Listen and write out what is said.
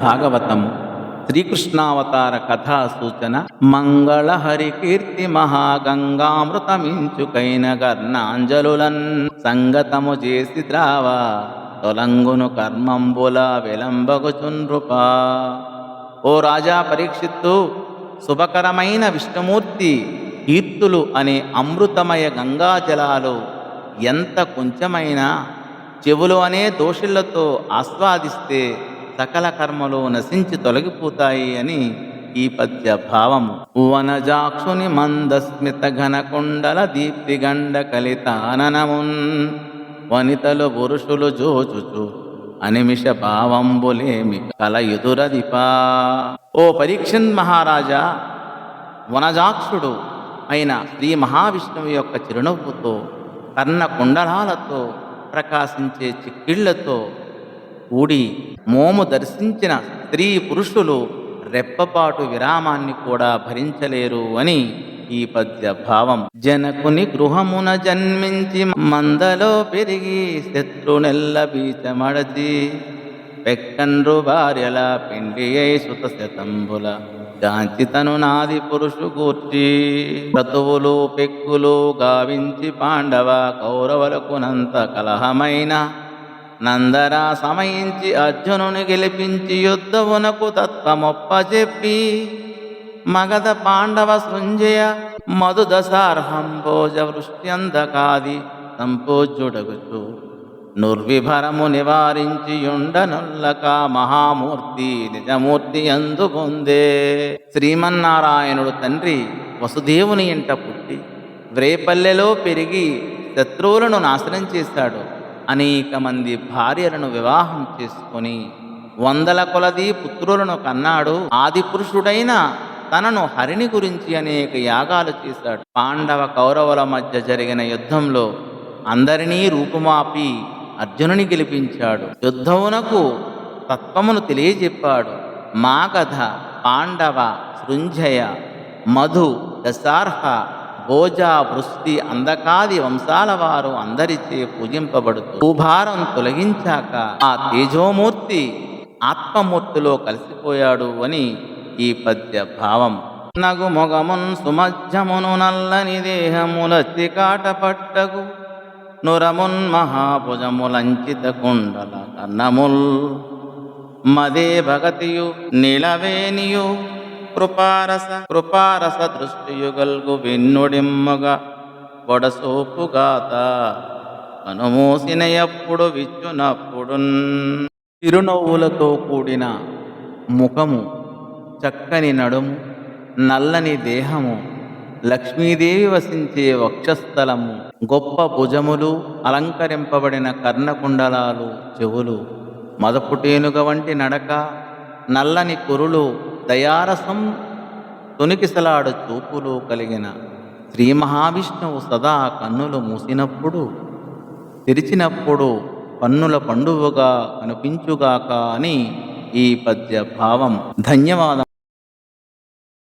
భాగవతం శ్రీకృష్ణావతార కథా సూచన మంగళహరి కీర్తి మహాగంగామృతమించుకైన గర్ణాంజలులన్ సంగతము చేసి ద్రావ తొలంగును కర్మంబుల విలంబగుచున్రుపా. ఓ రాజా పరీక్షిత్తు, శుభకరమైన విష్ణుమూర్తి కీర్తులు అనే అమృతమయ గంగాజలాలు ఎంత కొంచెమైనా చెవులు అనే దోషులతో ఆస్వాదిస్తే సకల కర్మలు నశించి తొలగిపోతాయి అని ఈ పద్య భావము. వనజాక్షుని మందస్మిత ఘనకుండల దీప్తిగండ కలితాననమున్ వనితలు పురుషులు జోచుచు అనిమిష భావంబులేమి కలయుదురదిపా. ఓ పరీక్షన్ మహారాజా, వనజాక్షుడు అయిన శ్రీ మహావిష్ణువు యొక్క చిరునవ్వుతో, కర్ణ కుండలాలతో ప్రకాశించే చిక్కిళ్లతో కూడి మోము దర్శించిన స్త్రీ పురుషులు రెప్పపాటు విరామాన్ని కూడా భరించలేరు అని ఈ పద్య భావం. జనకుని గృహమున జన్మించి మందలో పెరిగి శత్రునెల్ల బీచమడచి పెక్కండ్రు భార్యల పిండి సుత శతంబుల గాంచితను నాది పురుషు గూర్చి క్రతువులు పెక్కులు గావించి పాండవ కౌరవులకునంత కలహమైన నందరా సమయించి అర్జునుని గెలిపించి యుద్ధమునకు తత్వమొప్పచెప్పి మగధ పాండవ సృంజయ మధుదశార్హంభోజ వృష్ట్యంధకాది సంపూజ్యుడగుచు నుర్విభరము నివారించి యుండనుల్లక మహామూర్తి నిజమూర్తి అందు పొందే. శ్రీమన్నారాయణుడు తండ్రి వసుదేవుని ఇంట పుట్టి వ్రేపల్లెలో పెరిగి శత్రువులను నాశనం చేశాడు. అనేక మంది భార్యలను వివాహం చేసుకొని వందల కొలది పుత్రులను కన్నాడు. ఆది పురుషుడైన తనను హరిని గురించి అనేక యాగాలు చేశాడు. పాండవ కౌరవుల మధ్య జరిగిన యుద్ధంలో అందరినీ రూపుమాపి అర్జునుని గెలిపించాడు. యుద్ధమునకు తత్వమును తెలియజెప్పాడు. మాగధ, పాండవ, సృంజయ, మధు, దశార్హ, భోజ, వృష్టి, అందకాది వంశాల వారు అందరిచే పూజింపబడుతూ భూభారం తొలగించాక ఆ తేజోమూర్తి ఆత్మమూర్తిలో కలిసిపోయాడు అని ఈ పద్య భావం. నగు మొగమున్ సుమధ్యమును నల్లని దేహములత్తి కాటపట్టగు నురమున్ మహాభుజములంచిత కుండల కన్నముల్ మదే భగతియు నిలవేనియు కృపారస దృష్టియుగల్గు విన్నుడిమ్మగ వడసోపుగాత కనుమూసిన ఎప్పుడు విచ్చునప్పుడున్. చిరునవ్వులతో కూడిన ముఖము, చక్కని నడుము, నల్లని దేహము, లక్ష్మీదేవి వసించే వక్షస్థలము, గొప్ప భుజములు, అలంకరింపబడిన కర్ణకుండలాలు, చెవులు, మదపుటేనుగ వంటి నడక, నల్లని కురులు, దయారసం తొనికిసలాడు చూపులు కలిగిన శ్రీ మహావిష్ణువు సదా కన్నులు మూసినప్పుడు తెరిచినప్పుడు పన్నుల పండువగా కనిపించుగాక అని ఈ పద్య భావం. ధన్యవాదం.